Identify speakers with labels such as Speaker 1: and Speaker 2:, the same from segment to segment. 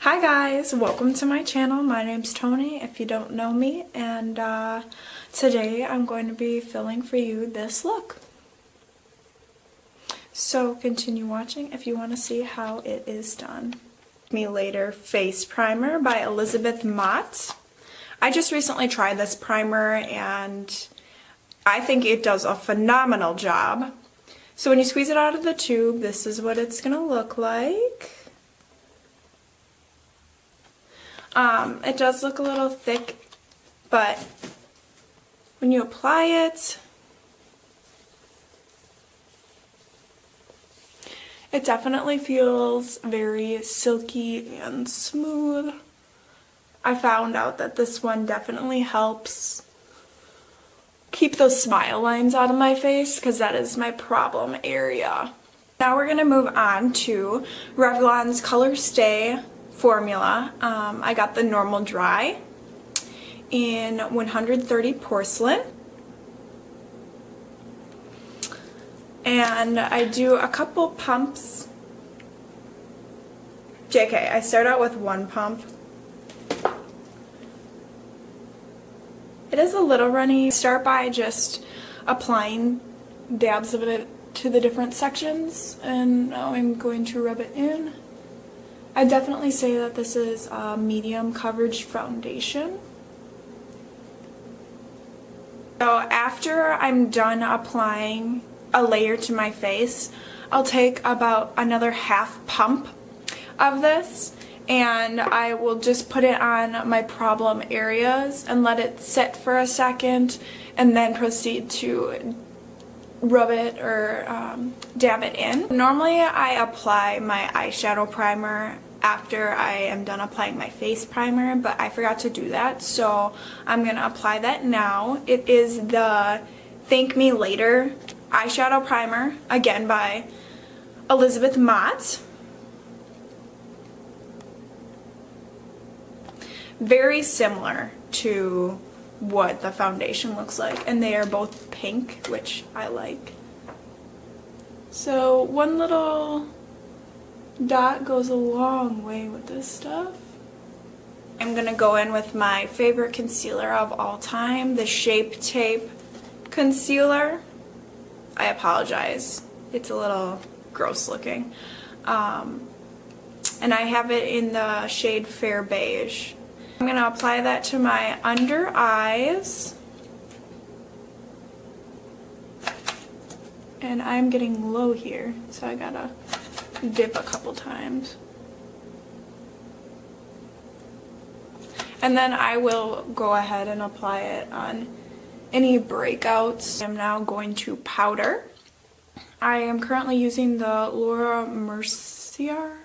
Speaker 1: Hi guys, welcome to my channel. My name's Tony if you don't know me, and today I'm going to be filling for you this look. So continue watching if you want to see how it is done. Me Later Face Primer by Elizabeth Mott. I just recently tried this primer and I think it does a phenomenal job. So when you squeeze it out of the tube, this is what it's going to look like. It does look a little thick, but when you apply it, it definitely feels very silky and smooth. I found out that this one definitely helps keep those smile lines out of my face because that is my problem area. Now we're going to move on to Revlon's Color Stay formula. I got the normal dry in 130 porcelain, and I do a couple pumps. JK, I start out with one pump. It is a little runny. Start by just applying dabs of it to the different sections, and now I'm going to rub it in. I definitely say that this is a medium coverage foundation. So after I'm done applying a layer to my face, I'll take about another half pump of this and I will just put it on my problem areas and let it sit for a second and then proceed to rub it or dab it in. Normally I apply my eyeshadow primer after I am done applying my face primer, but I forgot to do that, so I'm going to apply that now. It is the Thank Me Later eyeshadow primer, again by Elizabeth Mott. Very similar to what the foundation looks like, and they are both pink, which I like. So one little dot goes a long way with this stuff. I'm gonna go in with my favorite concealer of all time, the Shape Tape concealer. I apologize, it's a little gross looking. And I have it in the shade Fair Beige. I'm going to apply that to my under eyes. And I'm getting low here, so I gotta dip a couple times. And then I will go ahead and apply it on any breakouts. I'm now going to powder. I am currently using the Laura Mercier.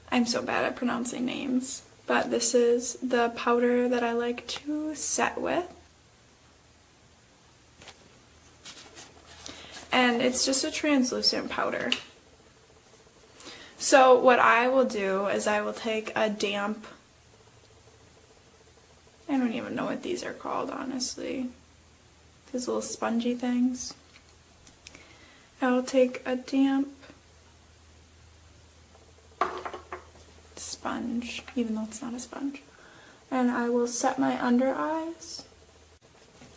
Speaker 1: I'm so bad at pronouncing names. But this is the powder that I like to set with. And it's just a translucent powder. So what I will do is I will take a damp, I don't even know what these are called, honestly. These little spongy things. I will take a damp sponge, even though it's not a sponge, and I will set my under eyes.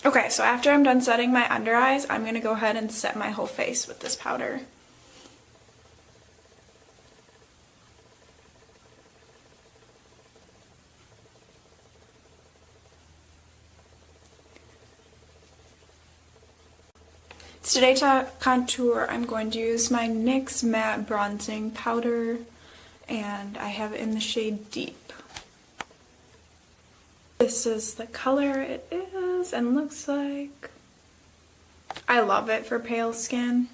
Speaker 1: Okay, so after I'm done setting my under eyes, I'm going to go ahead and set my whole face with this powder. Today to contour, I'm going to use my NYX Matte Bronzing Powder, and I have it in the shade Deep. This is the color it is and looks like. I love it for pale skin.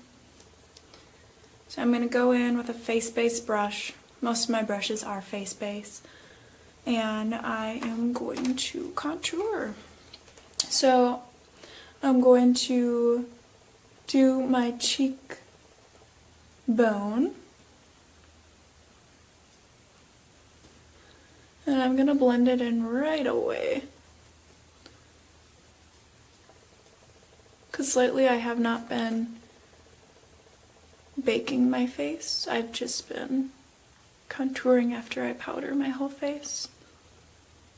Speaker 1: So I'm going to go in with a face-based brush. Most of my brushes are face-based. And I am going to contour. So I'm going to do my cheekbone. And I'm going to blend it in right away. Because lately I have not been baking my face. I've just been contouring after I powder my whole face.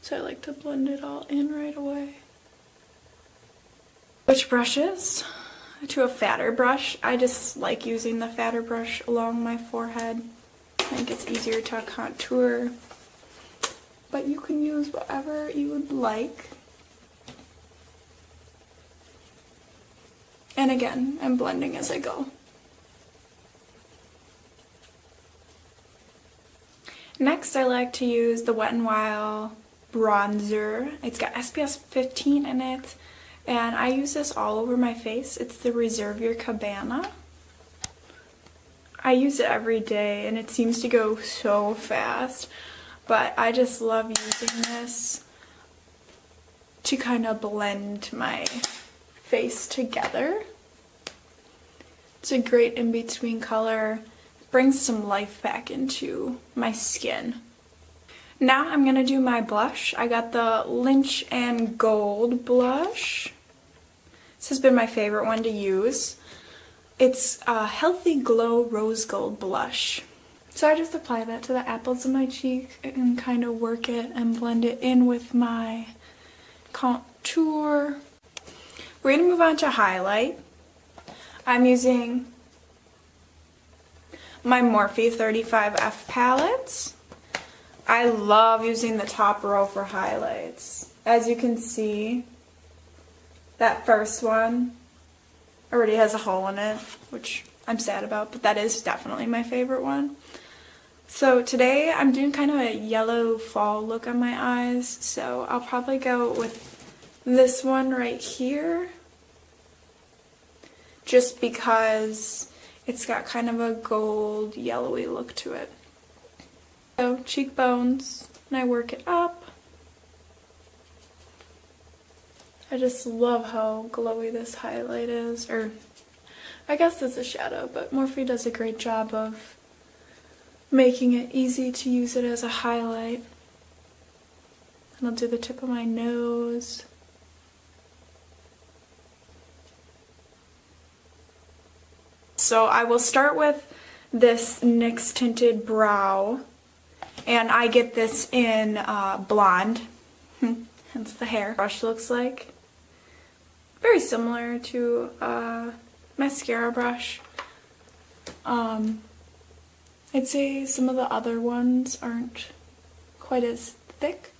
Speaker 1: So I like to blend it all in right away. Switch brushes to a fatter brush. I just like using the fatter brush along my forehead. I think it's easier to contour. But you can use whatever you would like. And again, I'm blending as I go. Next, I like to use the Wet n Wild bronzer. It's got SPF 15 in it, and I use this all over my face. It's the Reserve Your Cabana. I use it every day, and it seems to go so fast, but I just love using this to kind of blend my face together. It's a great in-between color. Brings some life back into my skin. Now I'm gonna do my blush. I got the Lynch and Gold blush. This has been my favorite one to use. It's a Healthy Glow Rose Gold blush. So I just apply that to the apples of my cheek and kind of work it and blend it in with my contour. We're gonna move on to highlight. I'm using my Morphe 35F palettes. I love using the top row for highlights. As you can see, that first one already has a hole in it, which I'm sad about, but that is definitely my favorite one. So today I'm doing kind of a yellow fall look on my eyes, so I'll probably go with this one right here, just because it's got kind of a gold yellowy look to it. So cheekbones, and I work it up. I just love how glowy this highlight is, or I guess it's a shadow, but Morphe does a great job of making it easy to use it as a highlight. And I'll do the tip of my nose. So I will start with this NYX Tinted Brow, and I get this in blonde, hence the hair. Brush looks like very similar to a mascara brush. I'd say some of the other ones aren't quite as thick.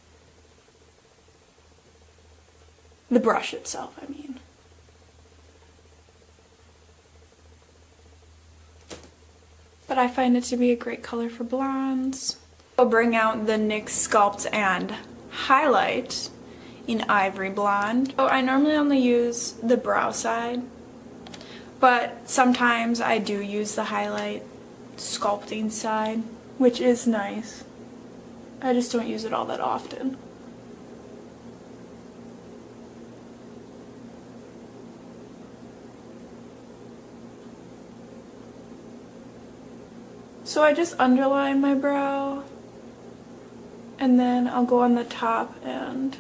Speaker 1: The brush itself, I mean. But I find it to be a great color for blondes. I'll bring out the NYX Sculpt and Highlight in Ivory Blonde. So I normally only use the brow side, but sometimes I do use the highlight sculpting side, which is nice. I just don't use it all that often. So I just underline my brow, and then I'll go on the top and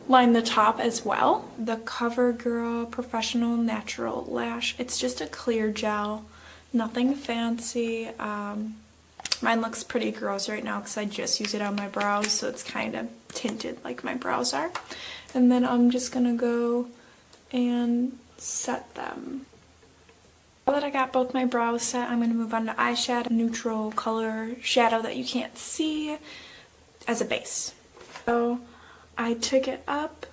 Speaker 1: line the top as well. The CoverGirl Professional Natural Lash. It's just a clear gel, nothing fancy. Mine looks pretty gross right now because I just use it on my brows, so it's kind of tinted like my brows are. And then I'm just gonna go and set them. Now that I got both my brows set, I'm going to move on to eyeshadow, neutral color shadow that you can't see as a base. So I took it up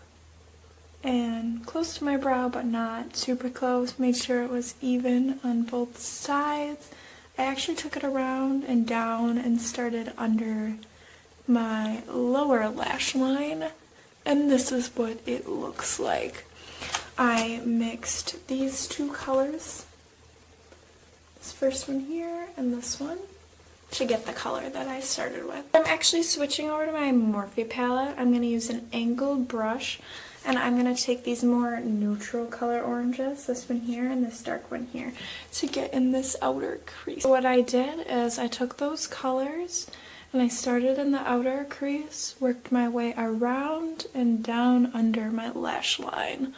Speaker 1: and close to my brow, but not super close. Made sure it was even on both sides. I actually took it around and down and started under my lower lash line, and this is what it looks like. I mixed these two colors, this first one here and this one, to get the color that I started with. I'm actually switching over to my Morphe palette. I'm going to use an angled brush, and I'm going to take these more neutral color oranges, this one here and this dark one here, to get in this outer crease. So what I did is I took those colors and I started in the outer crease, worked my way around and down under my lash line.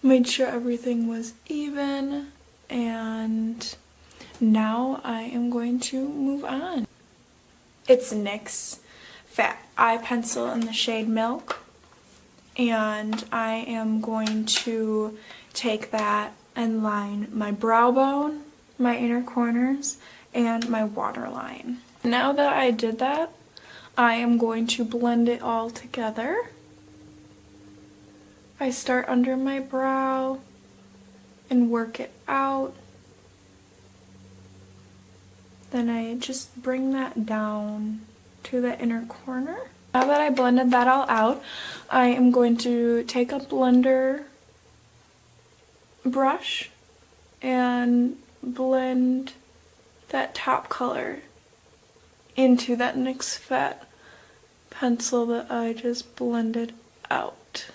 Speaker 1: Made sure everything was even, and Now I am going to move on. It's NYX Fat Eye Pencil in the shade Milk. And I am going to take that and line my brow bone, my inner corners, and my waterline. Now that I did that, I am going to blend it all together. I start under my brow and work it out. Then I just bring that down to the inner corner. Now that I blended that all out, I am going to take a blender brush and blend that top color into that NYX Fat pencil that I just blended out.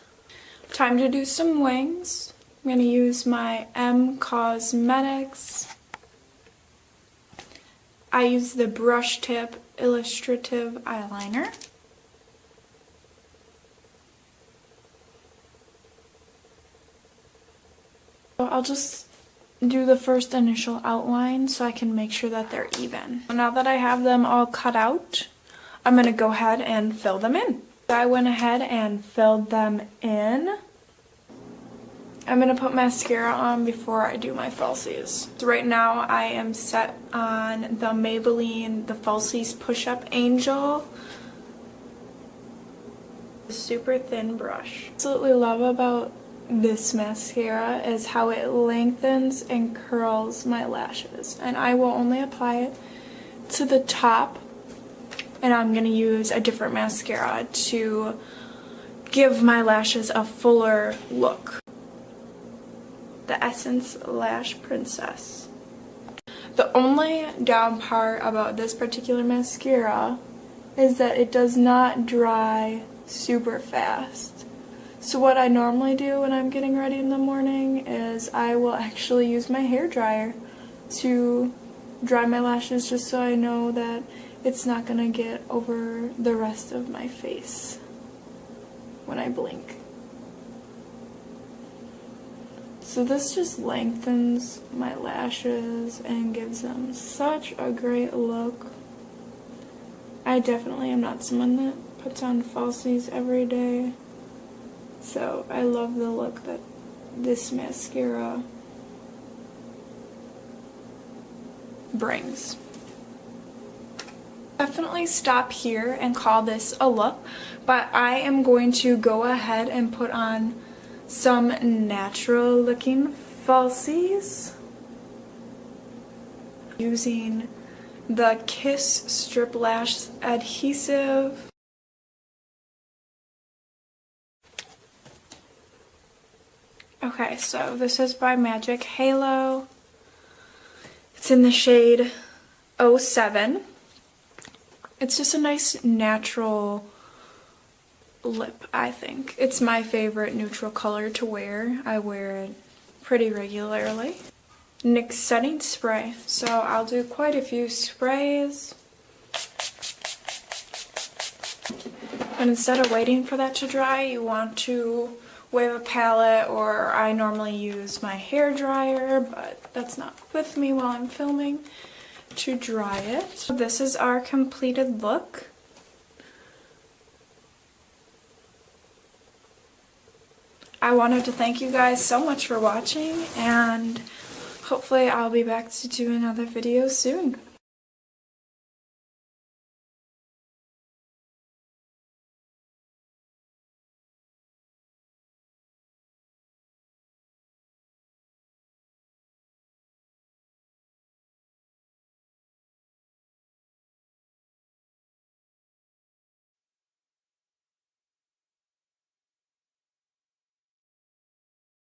Speaker 1: Time to do some wings. I'm going to use my M Cosmetics. I use the brush tip illustrative eyeliner. I'll just do the first initial outline so I can make sure that they're even. Now that I have them all cut out, I'm going to go ahead and fill them in. I went ahead and filled them in. I'm going to put mascara on before I do my falsies. So right now I am set on the Maybelline The Falsies Push-Up Angel. Super thin brush. Absolutely love about this mascara is how it lengthens and curls my lashes, and I will only apply it to the top, and I'm going to use a different mascara to give my lashes a fuller look. The Essence Lash Princess. The only down part about this particular mascara is that it does not dry super fast. So what I normally do when I'm getting ready in the morning is I will actually use my hair dryer to dry my lashes just so I know that it's not going to get over the rest of my face when I blink. So this just lengthens my lashes and gives them such a great look. I definitely am not someone that puts on falsies every day. So I love the look that this mascara brings. Definitely stop here and call this a look, but I am going to go ahead and put on some natural looking falsies using the Kiss Strip Lash Adhesive. Okay, so this is by Magic Halo. It's in the shade 07. It's just a nice natural lip, I think. It's my favorite neutral color to wear. I wear it pretty regularly. NYX setting spray. So I'll do quite a few sprays. And instead of waiting for that to dry, you want to wave a palette, or I normally use my hair dryer, but that's not with me while I'm filming, to dry it. So this is our completed look. I wanted to thank you guys so much for watching, and hopefully I'll be back to do another video soon.